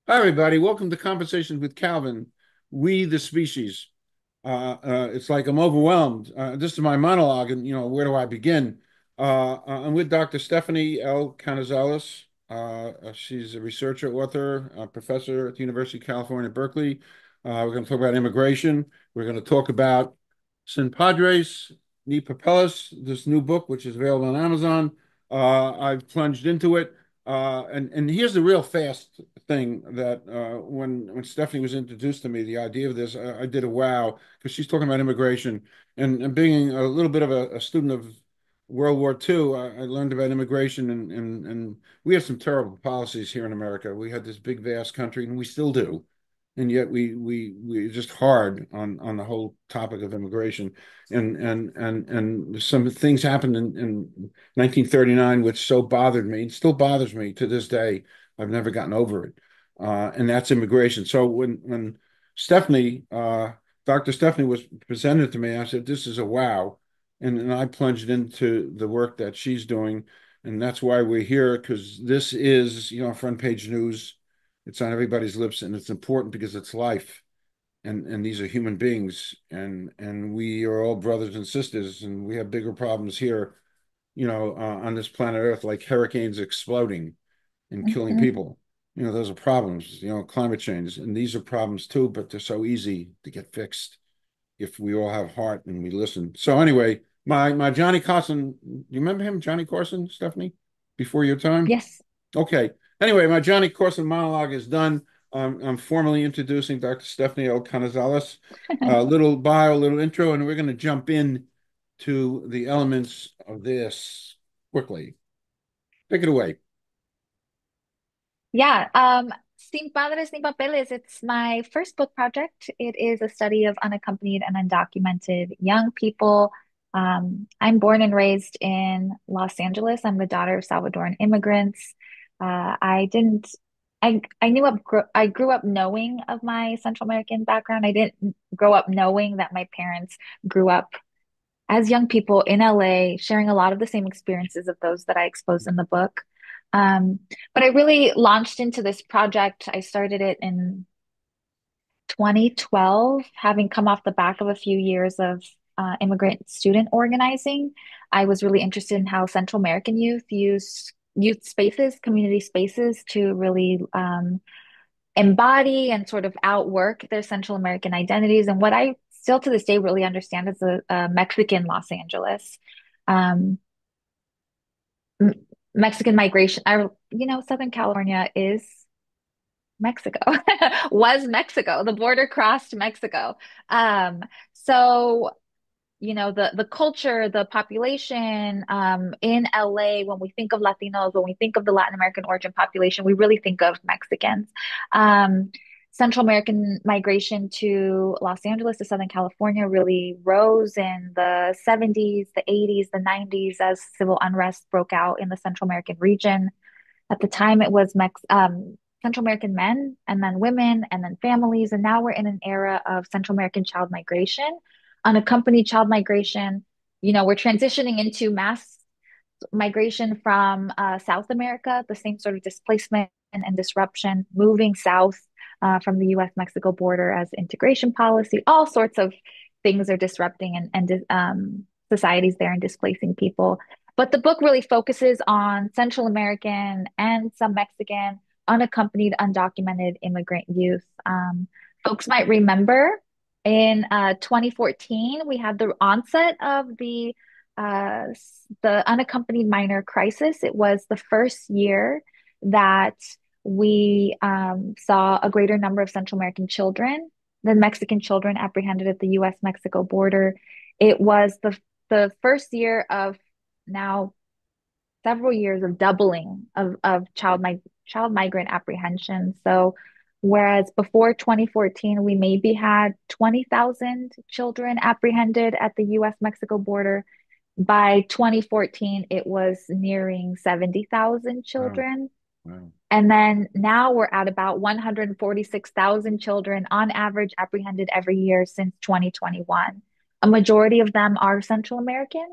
Hi, everybody. Welcome to Conversations with Calvin. We, the species. It's like I'm overwhelmed. This is my monologue, and where do I begin? I'm with Dr. Stephanie Canizales. She's a researcher, author, professor at the University of California, Berkeley. We're going to talk about immigration. We're going to talk about Sin Padres, Ni Papeles, this new book, which is available on Amazon. I've plunged into it. And here's the real fast thing that when Stephanie was introduced to me, the idea of this, I did a wow, because she's talking about immigration and being a little bit of a student of World War II, I learned about immigration and we have some terrible policies here in America. We had this big, vast country, and we still do. And yet we're just hard on the whole topic of immigration. And some things happened in 1939, which so bothered me and still bothers me to this day. I've never gotten over it. And that's immigration. So when Stephanie, Dr. Stephanie was presented to me, I said, this is a wow. And I plunged into the work that she's doing. And that's why we're here, because this is, front page news. It's on everybody's lips, and it's important because it's life. And these are human beings, and we are all brothers and sisters, and we have bigger problems here, on this planet Earth, like hurricanes exploding and killing Mhm. people. Those are problems, climate change. And these are problems too, but they're so easy to get fixed if we all have heart and we listen. So anyway, my Johnny Carson, you remember him, Johnny Carson, Stephanie, before your time? Yes. Okay. Anyway, my Johnny Carson monologue is done. I'm formally introducing Dr. Stephanie L. Canizales. A little bio, a little intro, and we're going to jump in to the elements of this quickly. Take it away. Yeah. Sin Padres, Sin Papeles. It's my first book project. It is a study of unaccompanied and undocumented young people. I'm born and raised in Los Angeles. I'm the daughter of Salvadoran immigrants. I didn't, I knew up, I grew up knowing of my Central American background. I didn't grow up knowing that my parents grew up as young people in LA, sharing a lot of the same experiences of those that I exposed in the book. Um, but I really launched into this project. I started it in 2012, having come off the back of a few years of immigrant student organizing. I was really interested in how Central American youth use youth spaces, community spaces to really embody and sort of outwork their Central American identities. And what I still to this day really understand is a Mexican Los Angeles. Um, Mexican migration. Southern California is Mexico, was Mexico. The border crossed Mexico. Um, so the culture, the population in LA, when we think of Latinos, when we think of the Latin American origin population, we really think of Mexicans. Um, Central American migration to Los Angeles to Southern California really rose in the 70s, the 80s, the 90s as civil unrest broke out in the Central American region. At the time, it was Central American men and then women and then families. And now we're in an era of Central American child migration, unaccompanied child migration. We're transitioning into mass migration from South America, the same sort of displacement and disruption, moving south from the US-Mexico border as integration policy. All sorts of things are disrupting and societies there and displacing people. But the book really focuses on Central American and some Mexican unaccompanied, undocumented immigrant youth. Folks might remember in 2014, we had the onset of uh, the unaccompanied minor crisis. It was the first year that we saw a greater number of Central American children than Mexican children apprehended at the US-Mexico border. It was the first year of now several years of doubling of child migrant apprehension. So whereas before 2014 we maybe had 20,000 children apprehended at the US Mexico border, by 2014 it was nearing 70,000 Wow. children. Wow. And then now we're at about 146,000 children on average apprehended every year since 2021. A majority of them are Central American.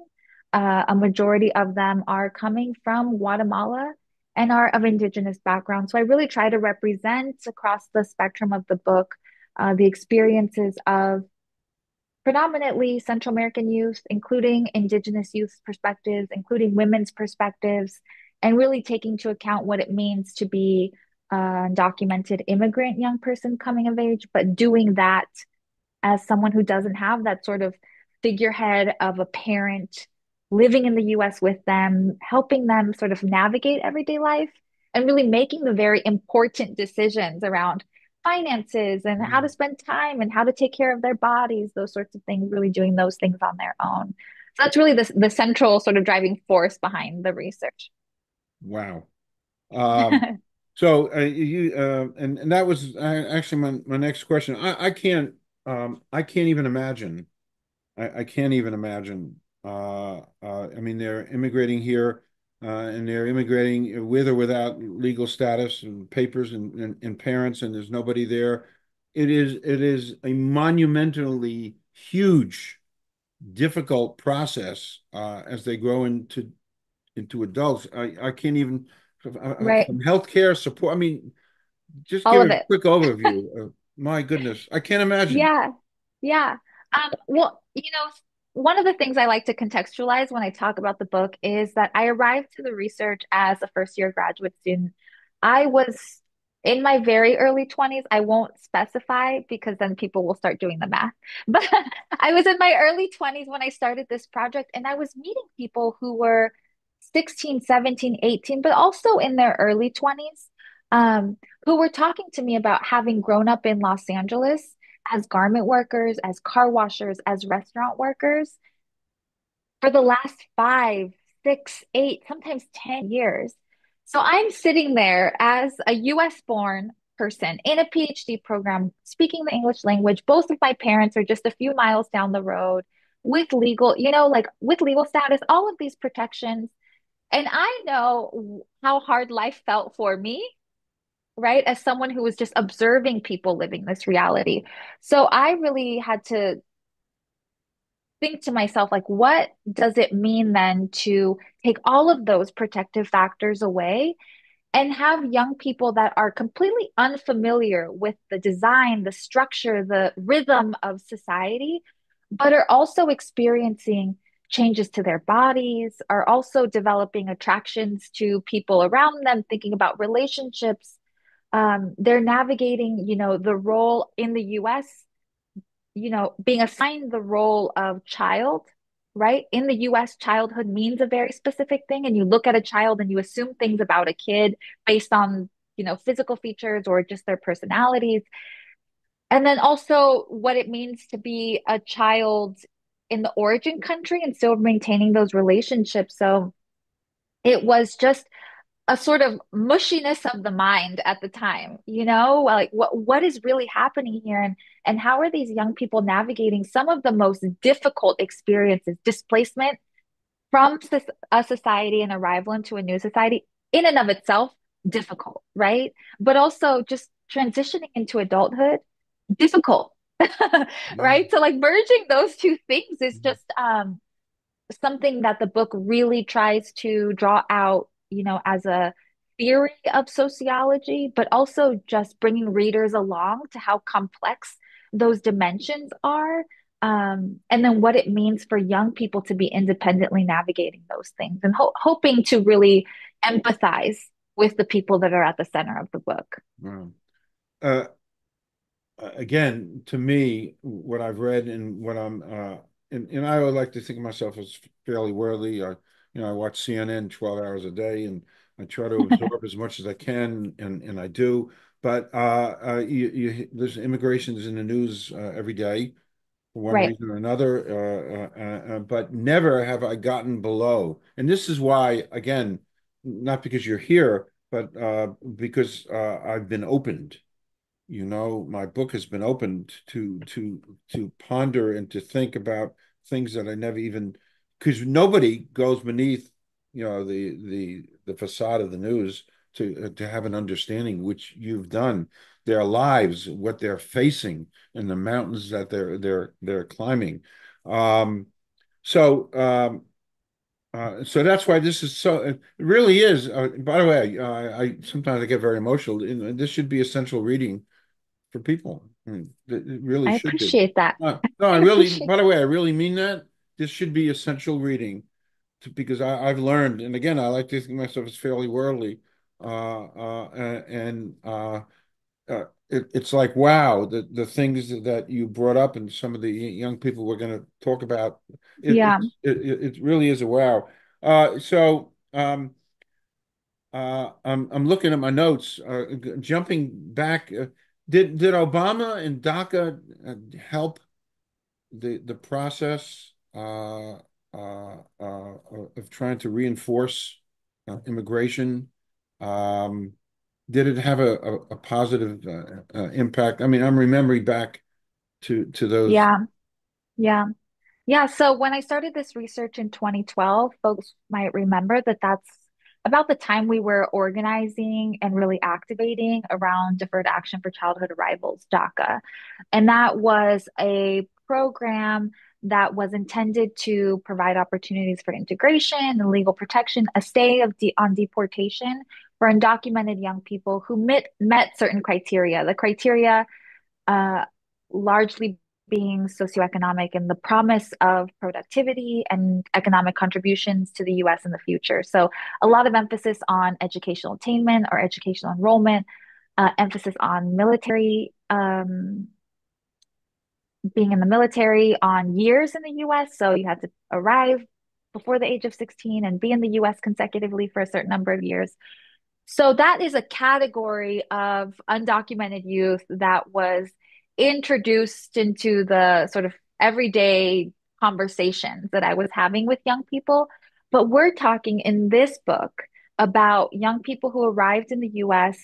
A majority of them are coming from Guatemala and are of Indigenous background. So I really try to represent across the spectrum of the book the experiences of predominantly Central American youth, including Indigenous youth perspectives, including women's perspectives, and really taking into account what it means to be a undocumented immigrant young person coming of age, but doing that as someone who doesn't have that sort of figurehead of a parent living in the US with them, helping them sort of navigate everyday life and really making the very important decisions around finances and how to Mm. spend time and how to take care of their bodies, those sorts of things, really doing those things on their own. So that's really the central sort of driving force behind the research. Wow. Um, so and that was actually my next question. I can't even imagine. I can't even imagine. I mean, they're immigrating here, and they're immigrating with or without legal status and papers and parents, and there's nobody there. It is a monumentally huge, difficult process as they grow into adults. I can't even Right. from healthcare support. I mean, just All give of a it. quick overview. My goodness, I can't imagine. Yeah, yeah. Well, one of the things I like to contextualize when I talk about the book is that I arrived to the research as a first year graduate student. I was in my very early 20s. I won't specify because then people will start doing the math. But I was in my early 20s when I started this project, and I was meeting people who were 16, 17, 18, but also in their early 20s, who were talking to me about having grown up in Los Angeles as garment workers, as car washers, as restaurant workers for the last 5, 6, 8, sometimes 10 years. So I'm sitting there as a US born person in a PhD program, speaking the English language. Both of my parents are just a few miles down the road with legal, like with legal status, all of these protections. And I know how hard life felt for me, right? As someone who was just observing people living this reality. So I really had to think to myself, like, what does it mean then to take all of those protective factors away and have young people that are completely unfamiliar with the design, the structure, the rhythm of society, but are also experiencing changes to their bodies, are also developing attractions to people around them, thinking about relationships. They're navigating, the role in the US, being assigned the role of child, right? In the US, childhood means a very specific thing. And you look at a child and you assume things about a kid based on, physical features or just their personalities. And then also what it means to be a child in the origin country and still maintaining those relationships. So it was just a sort of mushiness of the mind at the time, like what is really happening here and how are these young people navigating some of the most difficult experiences, displacement from a society and arrival into a new society in and of itself, difficult, right? But also just transitioning into adulthood, difficult, Yeah. right? So like merging those two things is just something that the book really tries to draw out, as a theory of sociology, but also just bringing readers along to how complex those dimensions are. And then what it means for young people to be independently navigating those things and hoping to really empathize with the people that are at the center of the book. Wow. Uh, Again, to me, what I've read and what and I would like to think of myself as fairly worldly. I watch CNN 12 hours a day, and I try to absorb as much as I can, and I do. But there's immigrations in the news every day for one Right. reason or another. But never have I gotten below. And this is why, again, not because you're here, but because I've been opened. My book has been opened to ponder and to think about things that I never even, because nobody goes beneath, the facade of the news to have an understanding, which you've done, their lives, what they're facing, and the mountains that they're climbing. Um, so So that's why this is so. It really is. By the way, I sometimes I get very emotional. This should be essential reading for people. It really I should be. appreciate that. No, I I really. appreciate. By the way, I really mean that. This should be essential reading because I've learned, and again, I like to think of myself as fairly worldly, and it's like wow, the things that you brought up and some of the young people we're going to talk about, Yeah, it really is a wow. I'm looking at my notes, jumping back. Did Obama and DACA help the process of trying to reinforce immigration? Um, did it have a positive impact? I mean, I'm remembering back to those. yeah, yeah. Yeah, so when I started this research in 2012, folks might remember that that's about the time we were organizing and really activating around Deferred Action for Childhood Arrivals, DACA. And that was a program that was intended to provide opportunities for integration and legal protection, a stay of on deportation for undocumented young people who met certain criteria. The criteria uh, largely being socioeconomic and the promise of productivity and economic contributions to the US in the future. So, a lot of emphasis on educational attainment or educational enrollment, emphasis on military, being in the military, on years in the US. So, you had to arrive before the age of 16 and be in the US consecutively for a certain number of years. So that is a category of undocumented youth that was introduced into the sort of everyday conversations that I was having with young people. But we're talking in this book about young people who arrived in the US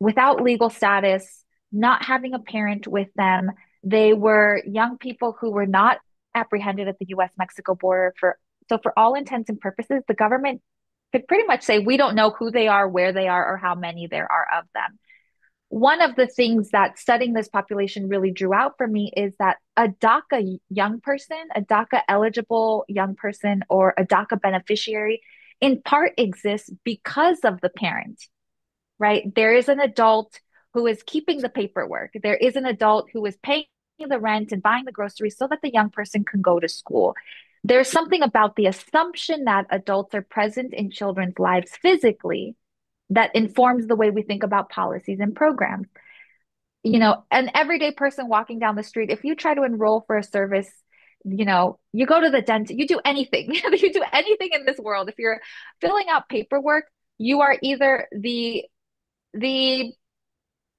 without legal status, not having a parent with them. They were young people who were not apprehended at the US Mexico border for all intents and purposes, the government could pretty much say we don't know who they are, where they are, or how many there are of them. One of the things that studying this population really drew out for me is that a DACA young person, a DACA eligible young person, or a DACA beneficiary in part exists because of the parent, right? There is an adult who is keeping the paperwork. There is an adult who is paying the rent and buying the groceries so that the young person can go to school. There's something about the assumption that adults are present in children's lives physically that informs the way we think about policies and programs. You know, an everyday person walking down the street, if you try to enroll for a service, you know, you go to the dentist, you do anything, you do anything in this world. If you're filling out paperwork, you are either the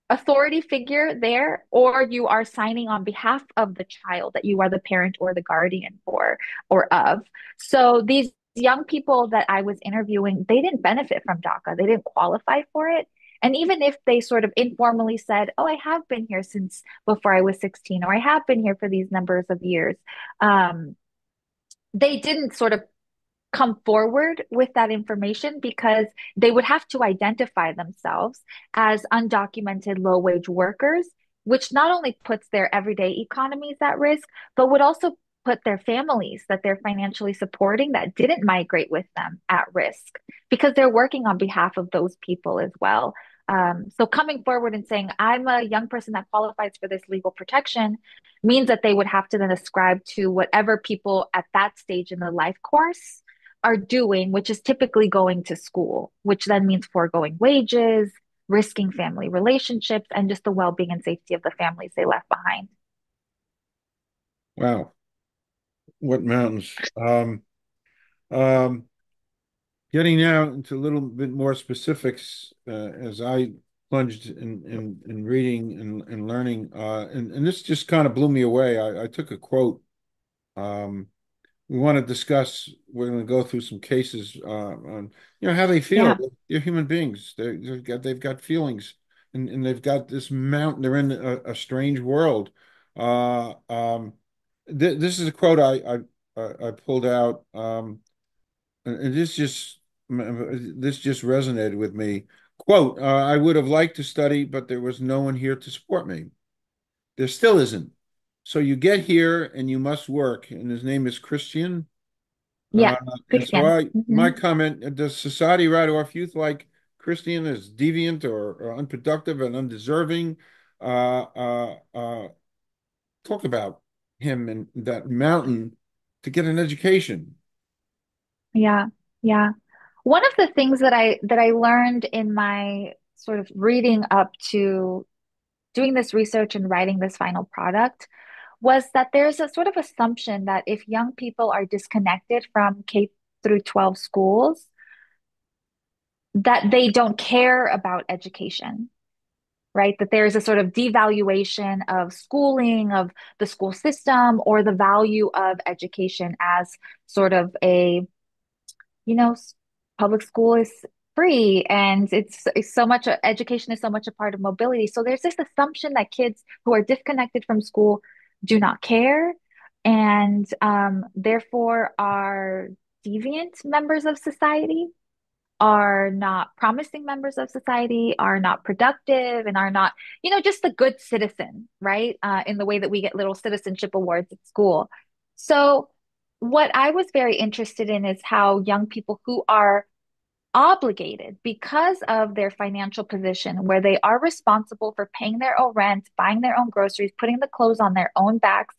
authority figure there, or you are signing on behalf of the child that you are the parent or the guardian for or of. So these young people that I was interviewing, they didn't benefit from DACA. They didn't qualify for it. And even if they sort of informally said, oh, I have been here since before I was 16, or I have been here for these numbers of years, um, they didn't sort of come forward with that information because they would have to identify themselves as undocumented low wage workers, which not only puts their everyday economies at risk, but would also put their families that they're financially supporting that didn't migrate with them at risk because they're working on behalf of those people as well. So coming forward and saying, I'm a young person that qualifies for this legal protection means that they would have to then ascribe to whatever people at that stage in the life course are doing, which is typically going to school, which then means foregoing wages, risking family relationships, and just the well being and safety of the families they left behind. Wow, what mountains. Um, Getting now into a little bit more specifics, as I plunged in reading and learning, and this just kind of blew me away. I took a quote. Um, we want to discuss. We're going to go through some cases on how they feel. Yeah. They're human beings. They've got feelings, and they've got this mountain. They're in a strange world. This is a quote I pulled out. And this just resonated with me. Quote, I would have liked to study, but there was no one here to support me. There still isn't. So you get here and you must work. And his name is Christian. Uh, Yeah, and so Christian. my comment, does society write off youth like Christian as deviant or unproductive and undeserving? Talk about him and that mountain to get an education. Yeah, yeah. One of the things that I learned in my sort of reading up to doing this research and writing this final product was that there's a sort of assumption that if young people are disconnected from K through 12 schools, that they don't care about education, right? That there's a sort of devaluation of schooling, of the school system, or the value of education as sort of a, you know, public school is free and it's so much education is so much a part of mobility. So there's this assumption that kids who are disconnected from school do not care and therefore are deviant members of society, are not promising members of society, are not productive, and are not, just the good citizen, right? In the way that we get little citizenship awards at school. So, what I was very interested in is how young people who are obligated because of their financial position, where they are responsible for paying their own rent, buying their own groceries, putting the clothes on their own backs.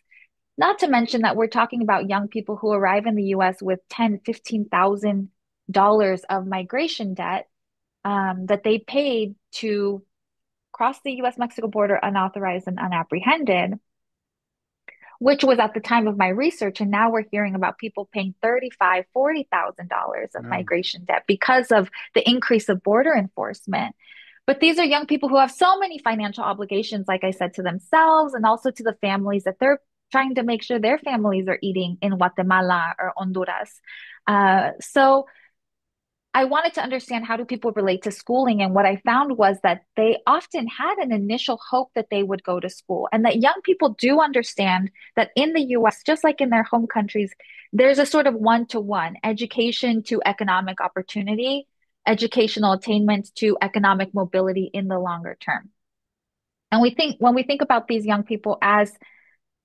Not to mention that we're talking about young people who arrive in the US with 10, $15,000 of migration debt that they paid to cross the US Mexico border unauthorized and unapprehended, which was at the time of my research. And now we're hearing about people paying $35,000, $40,000 of Wow. migration debt because of the increase of border enforcement. But these are young people who have so many financial obligations, like I said, to themselves and also to the families that they're trying to make sure their families are eating in Guatemala or Honduras. So I wanted to understand how do people relate to schooling. And what I found was that they often had an initial hope that they would go to school and that young people do understand that in the US, just like in their home countries, there's a sort of one-to-one education to economic opportunity, educational attainment to economic mobility in the longer term. And when we think about these young people as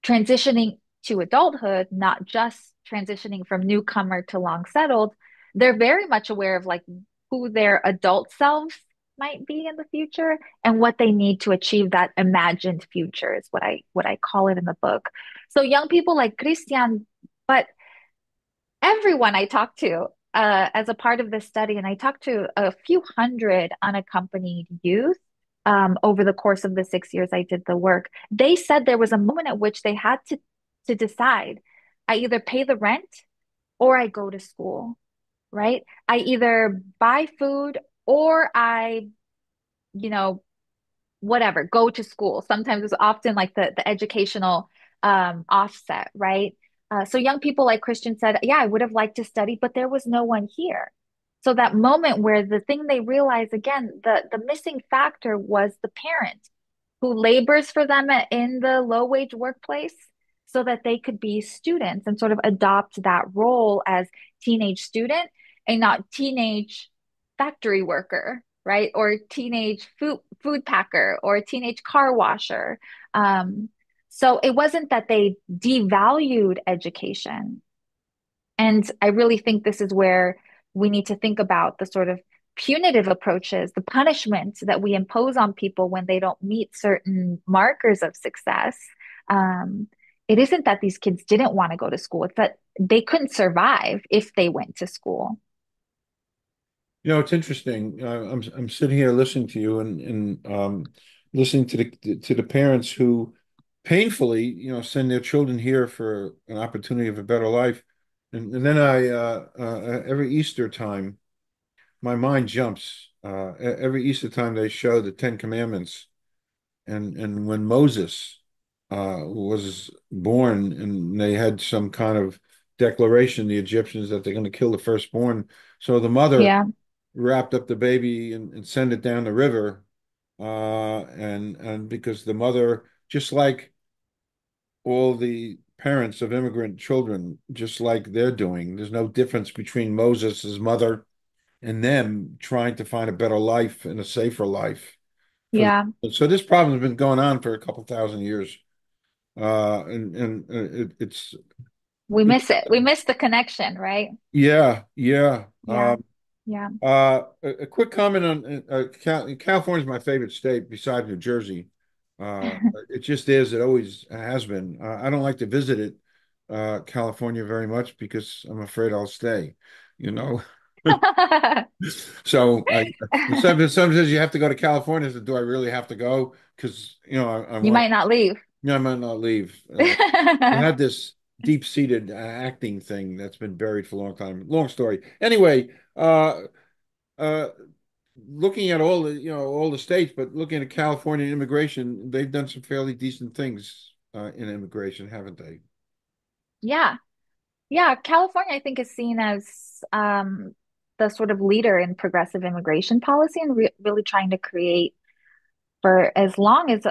transitioning to adulthood, not just transitioning from newcomer to long settled, they're very much aware of like who their adult selves might be in the future and what they need to achieve that imagined future is what I call it in the book. So young people like Christian, but everyone I talked to as a part of this study, and I talked to a few hundred unaccompanied youth over the course of the 6 years I did the work. They said there was a moment at which they had to decide. I either pay the rent or I go to school, right? I either buy food or I, you know, whatever, go to school. Sometimes it's often like the educational offset, right? So young people like Christian said, yeah, I would have liked to study, but there was no one here. So that moment where the thing they realize again, the missing factor was the parent who labors for them in the low wage workplace so that they could be students and sort of adopt that role as teenage student and not teenage factory worker, right? Or teenage food packer or teenage car washer. So it wasn't that they devalued education. And I really think this is where we need to think about the sort of punitive approaches, the punishment that we impose on people when they don't meet certain markers of success. Um, it isn't that these kids didn't want to go to school, it's that they couldn't survive if they went to school. It's interesting. I'm sitting here listening to you and listening to the parents who painfully, send their children here for an opportunity of a better life. And then every Easter time, my mind jumps. Every Easter time they show the Ten Commandments, and when Moses was born, and they had some kind of declaration, the Egyptians, that they're going to kill the firstborn. So the mother Yeah, wrapped up the baby and sent it down the river, and because the mother, just like all the parents of immigrant children, just like they're doing, there's no difference between Moses' mother and them trying to find a better life and a safer life for yeah, so this problem has been going on for a couple thousand years, and it's We It, miss it. We miss the connection, right? yeah, yeah. Yeah. Yeah. A quick comment on California is my favorite state besides New Jersey. It just is. It always has been. I don't like to visit it, California, very much because I'm afraid I'll stay. You know, so sometimes you have to go to California. So do I really have to go? Because I You want. might not leave. Yeah, I might not leave. They had this deep-seated acting thing that's been buried for a long time. Long story. Anyway, uh, looking at all the states, but looking at California immigration, they've done some fairly decent things in immigration, haven't they? Yeah. Yeah. California, I think, is seen as the sort of leader in progressive immigration policy and really trying to create for as long as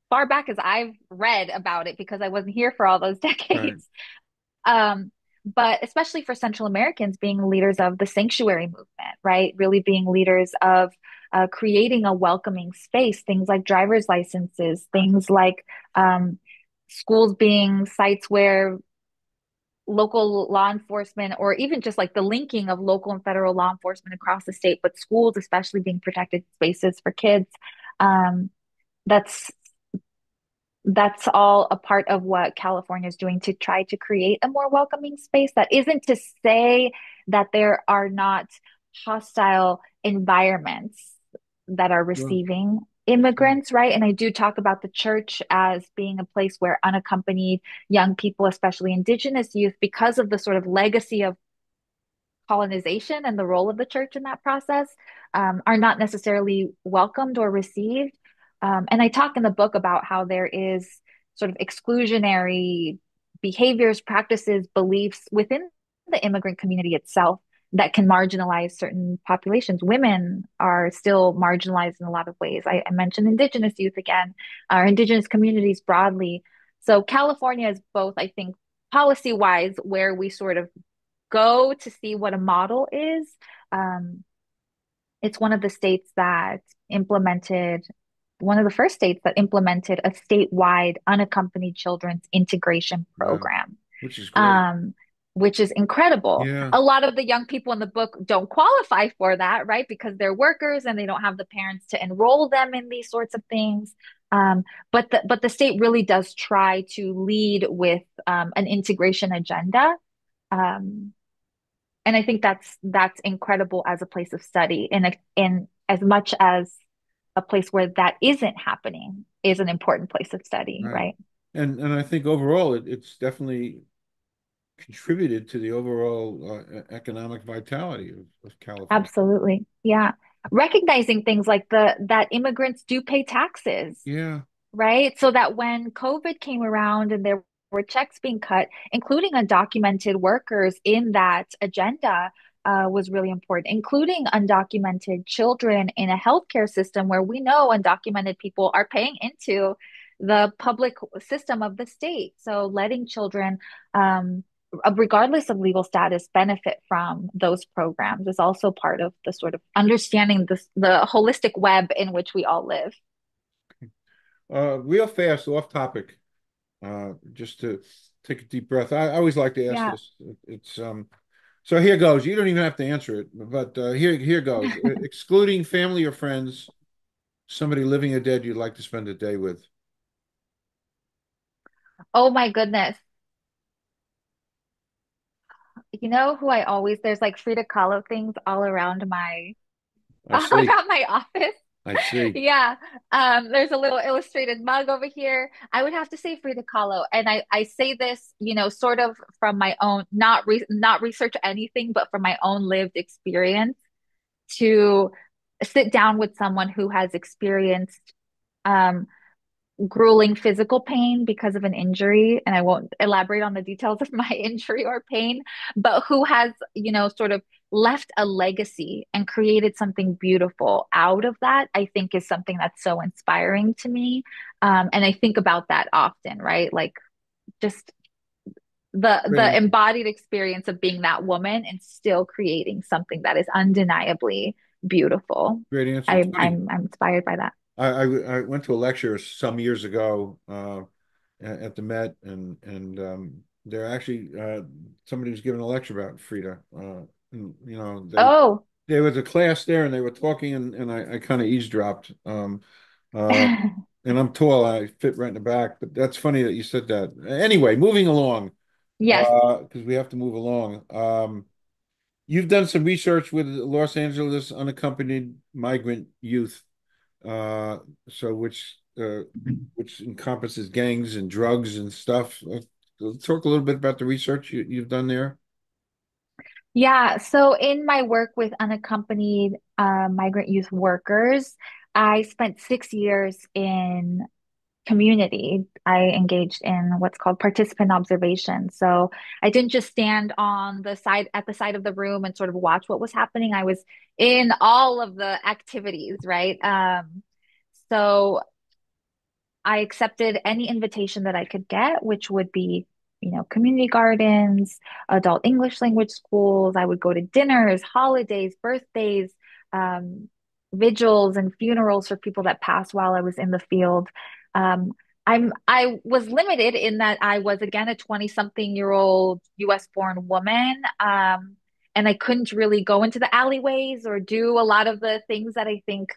far back as I've read about it because I wasn't here for all those Right. decades. Um, but especially for Central Americans being leaders of the sanctuary movement, right? Really being leaders of creating a welcoming space, things like driver's licenses, things like um, schools being sites where local law enforcement, or even just like the linking of local and federal law enforcement across the state, but schools especially being protected spaces for kids. Um, that's that's all a part of what California is doing to try to create a more welcoming space. That isn't to say that there are not hostile environments that are Sure. receiving Sure. immigrants, right? And I do talk about the church as being a place where unaccompanied young people, especially indigenous youth, because of the sort of legacy of colonization and the role of the church in that process, are not necessarily welcomed or received. And I talk in the book about how there is sort of exclusionary behaviors, practices, beliefs within the immigrant community itself that can marginalize certain populations. Women are still marginalized in a lot of ways. I mentioned indigenous youth again, or indigenous communities broadly. So California is both, I think, policy wise, where we sort of go to see what a model is. Um, it's one of the states that implemented, one of the first states that implemented a statewide unaccompanied children's integration Yeah, program, which is great. um, which is incredible. Yeah, A lot of the young people in the book don't qualify for that, right? Because they're workers and they don't have the parents to enroll them in these sorts of things. Um, but the state really does try to lead with an integration agenda. Um, and I think that's incredible as a place of study in as much as a place where that isn't happening is an important place of study, right. right? And I think overall it's definitely contributed to the overall economic vitality of California. Absolutely. Yeah. Recognizing things like the that immigrants do pay taxes, Yeah, right? So that when COVID came around and there were checks being cut, including undocumented workers in that agenda, was really important, including undocumented children in a healthcare system where we know undocumented people are paying into the public system of the state. So letting children, regardless of legal status, benefit from those programs is also part of the sort of understanding the holistic web in which we all live. real fast, off topic, just to take a deep breath. I always like to ask Yeah. this. It's So here goes. You don't even have to answer it, but here goes. Excluding family or friends, somebody living or dead you'd like to spend a day with. Oh my goodness. You know who I always, there's like Frida Kahlo things all around my, I all see. around my office. I see. Yeah. There's a little illustrated mug over here. I would have to say Frida Kahlo. And I say this, sort of from my own, not research anything, but from my own lived experience to sit down with someone who has experienced um, grueling physical pain because of an injury, and I won't elaborate on the details of my injury or pain, but who has, sort of left a legacy and created something beautiful out of that, I think is something that's so inspiring to me. And I think about that often, right? Like just Great the answer. embodied experience of being that woman and still creating something that is undeniably beautiful. Great answer. It's I'm funny. I'm I'm inspired by that. I went to a lecture some years ago at the Met, and They're actually somebody was giving a lecture about Frida. And, Oh, there was a class there, and they were talking, and I kind of eavesdropped. Uh, and I'm tall, I fit right in the back. But that's funny that you said that. Anyway, moving along, yes. because we have to move along. You've done some research with Los Angeles unaccompanied migrant youth, uh, so which encompasses gangs and drugs and stuff. Talk a little bit about the research you've done there. Yeah, so in my work with unaccompanied migrant youth workers, I spent 6 years in community. I engaged in what's called participant observation. So I didn't just stand on the side at the side of the room and sort of watch what was happening. I was in all of the activities, right? So I accepted any invitation that I could get, which would be, community gardens, adult English language schools. I would go to dinners, holidays, birthdays, um, vigils, and funerals for people that passed while I was in the field. Um, I was limited in that I was again a 20-something-year-old US born woman. And I couldn't really go into the alleyways or do a lot of the things that I think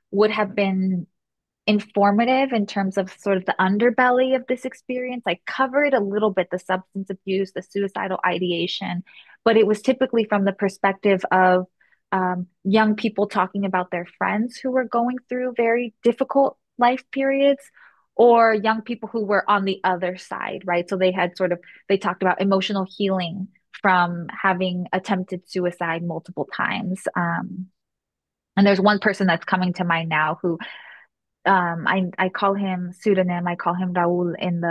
would have been informative in terms of sort of the underbelly of this experience. I covered a little bit the substance abuse, the suicidal ideation, but it was typically from the perspective of young people talking about their friends who were going through very difficult life periods. Or young people who were on the other side, right? So they talked about emotional healing from having attempted suicide multiple times. And there's one person that's coming to mind now who I call him pseudonym. I call him Raul in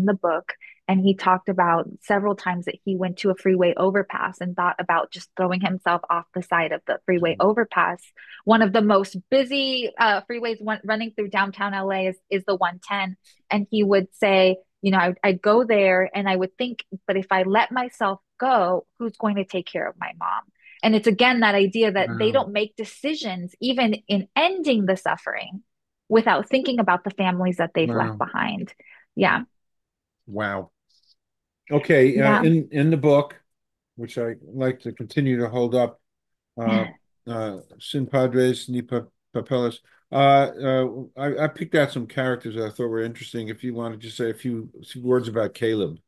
the book, and he talked about several times that he went to a freeway overpass and thought about just throwing himself off the side of the freeway overpass. One of the most busy freeways running through downtown LA is the 110, and he would say, I'd go there and I would think, but if I let myself go, who's going to take care of my mom? And it's again that idea that they Wow. don't make decisions, even in ending the suffering without thinking about the families that they've left Wow. behind. Yeah. Wow. Okay, Yeah. in the book, which I like to continue to hold up, uh, Sin Padres, Ni Papeles. I picked out some characters that I thought were interesting. If you wanted to say a few words about Caleb.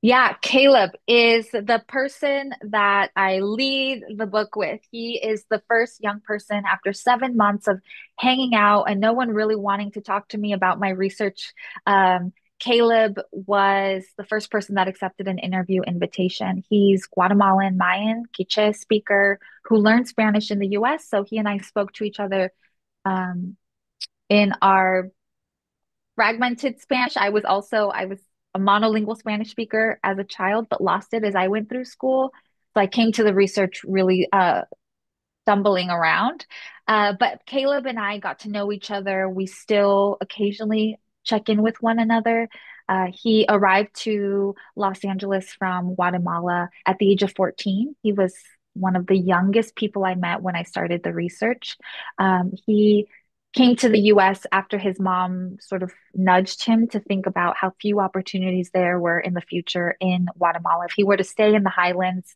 Yeah, Caleb is the person that I lead the book with. He is the first young person after 7 months of hanging out and no one really wanting to talk to me about my research. Caleb was the first person that accepted an interview invitation. He's Guatemalan Mayan, Quiche speaker who learned Spanish in the US. So he and I spoke to each other um, in our fragmented Spanish. I was a monolingual Spanish speaker as a child, but lost it as I went through school. So I came to the research really stumbling around. But Caleb and I got to know each other. We still occasionally check in with one another. He arrived to Los Angeles from Guatemala at the age of 14. He was one of the youngest people I met when I started the research. He came to the US after his mom sort of nudged him to think about how few opportunities there were in the future in Guatemala. If he were to stay in the highlands,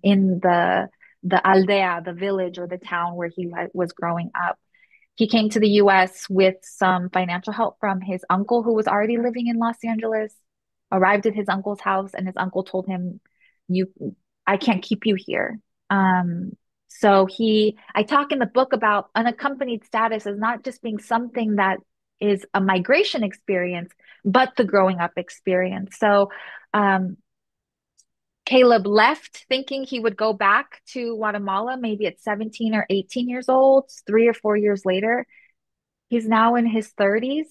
in the aldea, the village or the town where he was growing up. He came to the US with some financial help from his uncle who was already living in Los Angeles, arrived at his uncle's house, and his uncle told him, "You, I can't keep you here." I talk in the book about unaccompanied status as not just being something that is a migration experience, but the growing up experience. Um, Caleb left thinking he would go back to Guatemala, maybe at 17 or 18 years old, 3 or 4 years later. He's now in his 30s,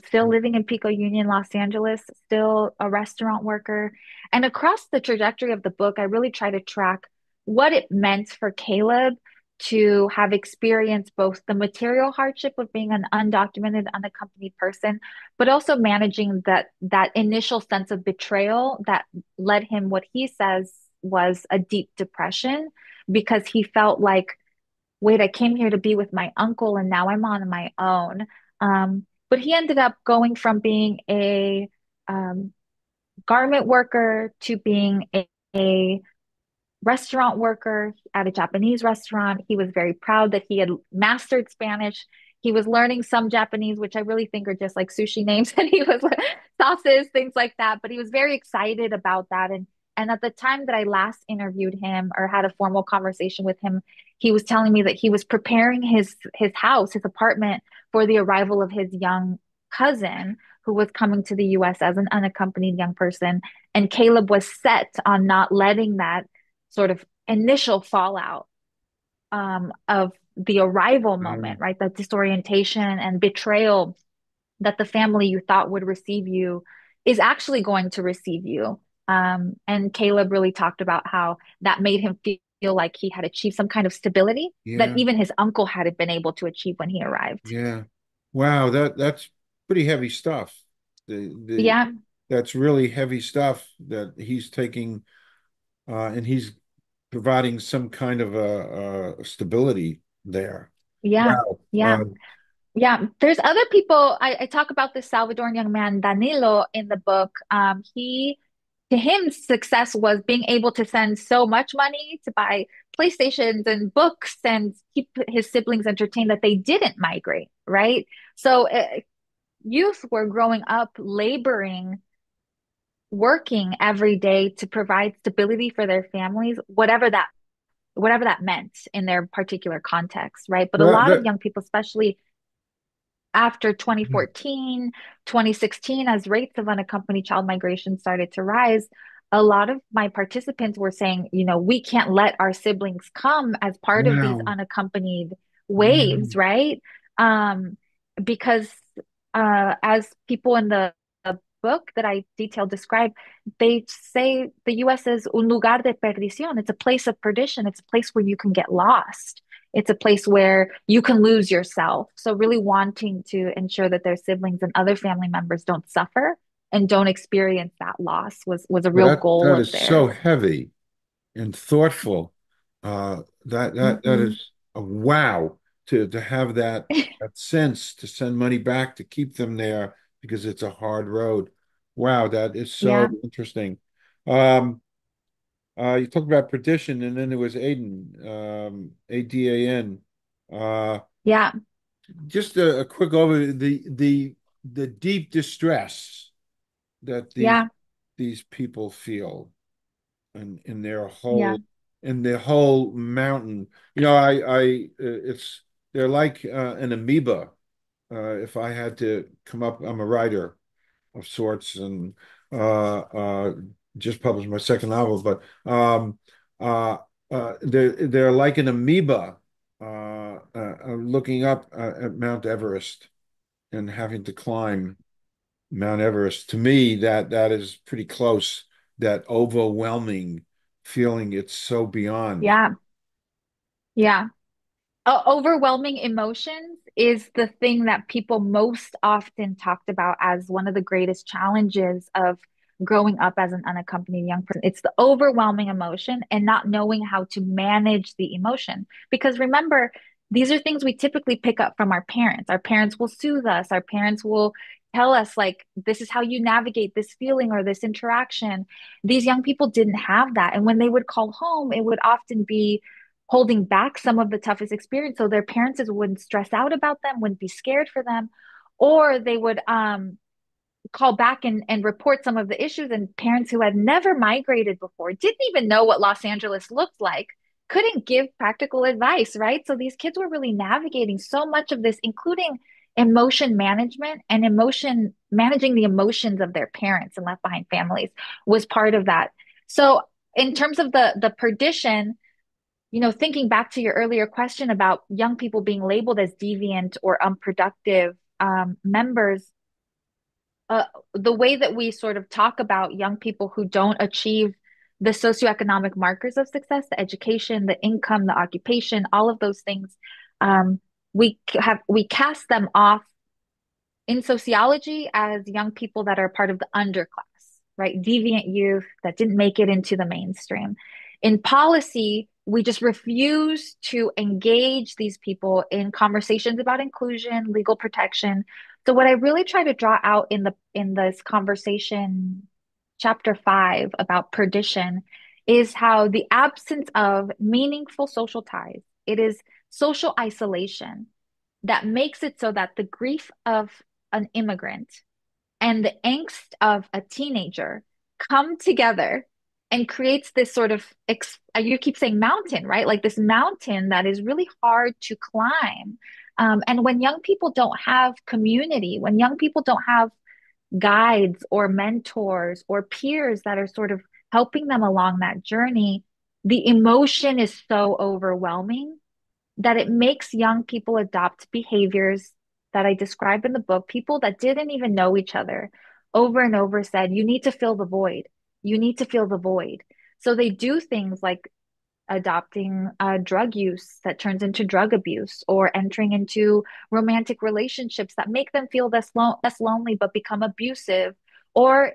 still living in Pico Union, Los Angeles, still a restaurant worker. And across the trajectory of the book, I really try to track what it meant for Caleb to have experienced both the material hardship of being an undocumented, unaccompanied person, but also managing that initial sense of betrayal that led him what he says was a deep depression because he felt like, wait, I came here to be with my uncle and now I'm on my own. But he ended up going from being a garment worker to being a restaurant worker at a Japanese restaurant. He was very proud that he had mastered Spanish. He was learning some Japanese, which I really think are just like sushi names, and he was like sauces, things like that. But he was very excited about that. And at the time that I last interviewed him or had a formal conversation with him, he was telling me that he was preparing his house, his apartment for the arrival of his young cousin who was coming to the US as an unaccompanied young person. And Caleb was set on not letting that sort of initial fallout of the arrival moment, Um, right? That disorientation and betrayal that the family you thought would receive you is actually going to receive you. And Caleb really talked about how that made him feel like he had achieved some kind of stability that yeah, even his uncle hadn't been able to achieve when he arrived. yeah. Wow, that's pretty heavy stuff. The Yeah, That's really heavy stuff that he's taking, and he's providing some kind of a stability there. yeah, Wow. yeah. Yeah, there's other people. I talk about this Salvadoran young man, Danilo, in the book. To him, success was being able to send so much money to buy PlayStations and books and keep his siblings entertained that they didn't migrate, right? So youth were growing up laboring, working every day to provide stability for their families, whatever that meant in their particular context, right? But a Well, lot of young people, especially after 2014, 2016, as rates of unaccompanied child migration started to rise, a lot of my participants were saying, we can't let our siblings come as part of these wow, unaccompanied wow. waves, right? Um, because as people in the book that I detailed describe, they say the US is un lugar de perdición. It's a place of perdition. It's a place where you can get lost. It's a place where you can lose yourself. So really wanting to ensure that their siblings and other family members don't suffer and don't experience that loss was a Well, real goal that of is so theirs. heavy and thoughtful. That Hmm. is a wow to have that sense to send money back to keep them there because it's a hard road. Wow, that is so Yeah, interesting. Um, you talked about perdition, and then there was Aden, Adan. Uh, yeah, just a quick overview, the deep distress that yeah, these people feel in their yeah, whole mountain. It's they're like an amoeba. If I had to come up, I'm a writer of sorts, and just published my second novel, but uh, they're like an amoeba looking up at Mount Everest and having to climb Mount Everest. To me, that is pretty close. That overwhelming feeling, it's so beyond. yeah, yeah. Overwhelming emotions is the thing that people most often talked about as one of the greatest challenges of growing up as an unaccompanied young person. It's the overwhelming emotion and not knowing how to manage the emotion. Because remember, these are things we typically pick up from our parents. Our parents will soothe us, our parents will tell us, like, this is how you navigate this feeling or this interaction. These young people didn't have that. And when they would call home, it would often be holding back some of the toughest experience so their parents wouldn't stress out about them, wouldn't be scared for them, or they would call back and report some of the issues. And parents who had never migrated before, didn't even know what Los Angeles looked like, couldn't give practical advice, right? So these kids were really navigating so much of this, including emotion management and emotion managing the emotions of their parents and left behind families was part of that. So in terms of the perdition, thinking back to your earlier question about young people being labeled as deviant or unproductive members, the way that we sort of talk about young people who don't achieve the socioeconomic markers of success, the education, the income, the occupation, all of those things, um, we cast them off in sociology as young people that are part of the underclass, right? Deviant youth that didn't make it into the mainstream. In policy, we just refuse to engage these people in conversations about inclusion, legal protection. So what I really try to draw out in this conversation chapter 5 about perdition is how the absence of meaningful social ties, it is social isolation that makes it so that the grief of an immigrant and the angst of a teenager come together and creates this sort of you keep saying mountain, right? Like this mountain that is really hard to climb. And when young people don't have community, when young people don't have guides or mentors or peers that are sort of helping them along that journey, the emotion is so overwhelming that it makes young people adopt behaviors that I describe in the book. People that didn't even know each other over and over said, you need to fill the void. You need to fill the void. So they do things like adopting drug use that turns into drug abuse or entering into romantic relationships that make them feel less lonely but become abusive or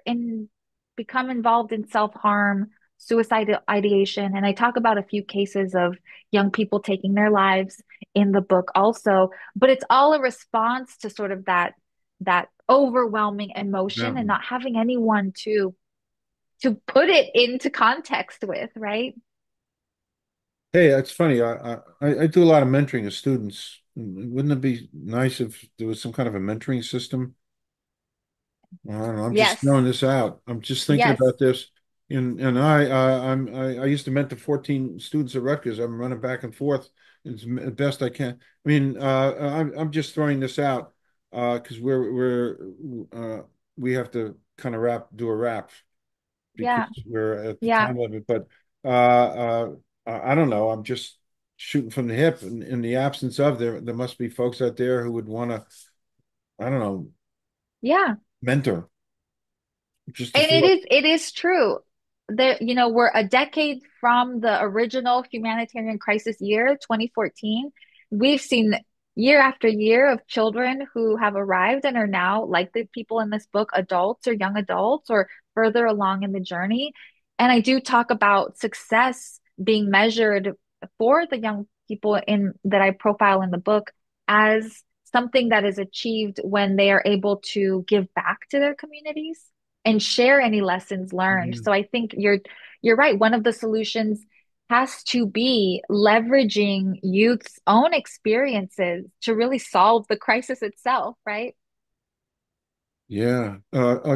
become involved in self-harm, suicide ideation. And I talk about a few cases of young people taking their lives in the book also, but it's all a response to sort of that overwhelming emotion and Mountain. not having anyone to put it into context with, right? Hey, that's funny. I do a lot of mentoring of students. Wouldn't it be nice if there was some kind of a mentoring system? I don't know. I'm just Yes. throwing this out. I'm just thinking Yes. about this. And I used to mentor 14 students at Rutgers. I'm running back and forth as best I can. I mean, I'm just throwing this out because we have to kind of do a wrap because Yeah. we're at the Yeah. time limit. But I don't know. I'm just shooting from the hip. In the absence of there must be folks out there who would want to, I don't know, Yeah. mentor just to And feel. it is true. We're a decade from the original humanitarian crisis year, 2014. We've seen year after year of children who have arrived and are now, like the people in this book, adults or young adults or further along in the journey. And I do talk about success being measured for the young people in that I profile in the book as something that is achieved when they are able to give back to their communities and share any lessons learned. Mhm. So I think you're right. One of the solutions has to be leveraging youth's own experiences to really solve the crisis itself, right? Yeah,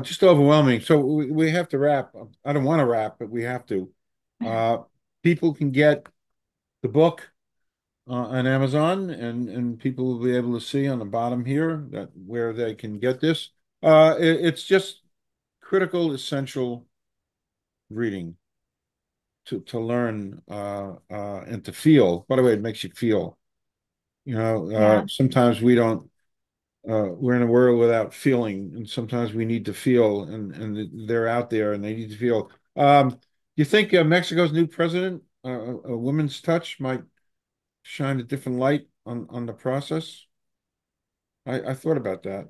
just overwhelming. So we have to wrap. I don't want to wrap, but we have to. Uh, People can get the book on Amazon, and people will be able to see on the bottom here that where they can get this. It's just critical, essential reading to learn and to feel. By the way, it makes you feel. Yeah. Sometimes we don't. We're in a world without feeling, and sometimes we need to feel, and they're out there and they need to feel. You think Mexico's new president, a woman's touch, might shine a different light on the process? I thought about that,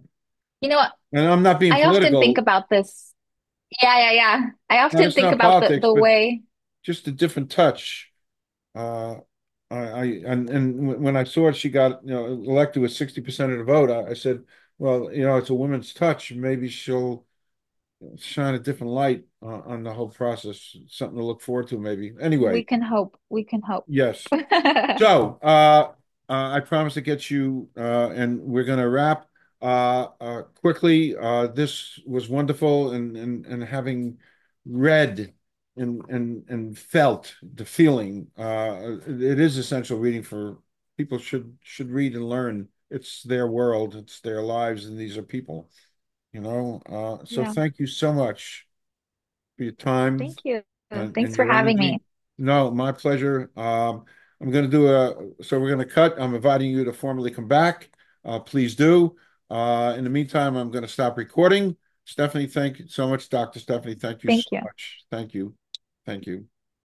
You know what? and I'm not being I often think political. about this. Yeah, yeah, yeah. I No, often it's think not about politics, the but way just a different touch. Uh, and when I saw it, she got elected with 60% of the vote. I said, well, it's a woman's touch. Maybe she'll shine a different light on the whole process. Something to look forward to, maybe. we Anyway, can hope. We can hope. yes. So, I promise to get you, and we're going to wrap quickly. This was wonderful, and having read and felt the feeling, it is essential reading for people should read and learn. It's their world, it's their lives, and these are people. So Yeah. thank you so much for your time Thank you. and Thanks for your having energy. me. No, my pleasure. I'm going to so we're going to cut. I'm inviting you to formally come back. Please do. In the meantime, I'm going to stop recording. Stephanie, thank you so much. Dr. Stephanie, thank you so Thank you. much. Thank you. Thank you.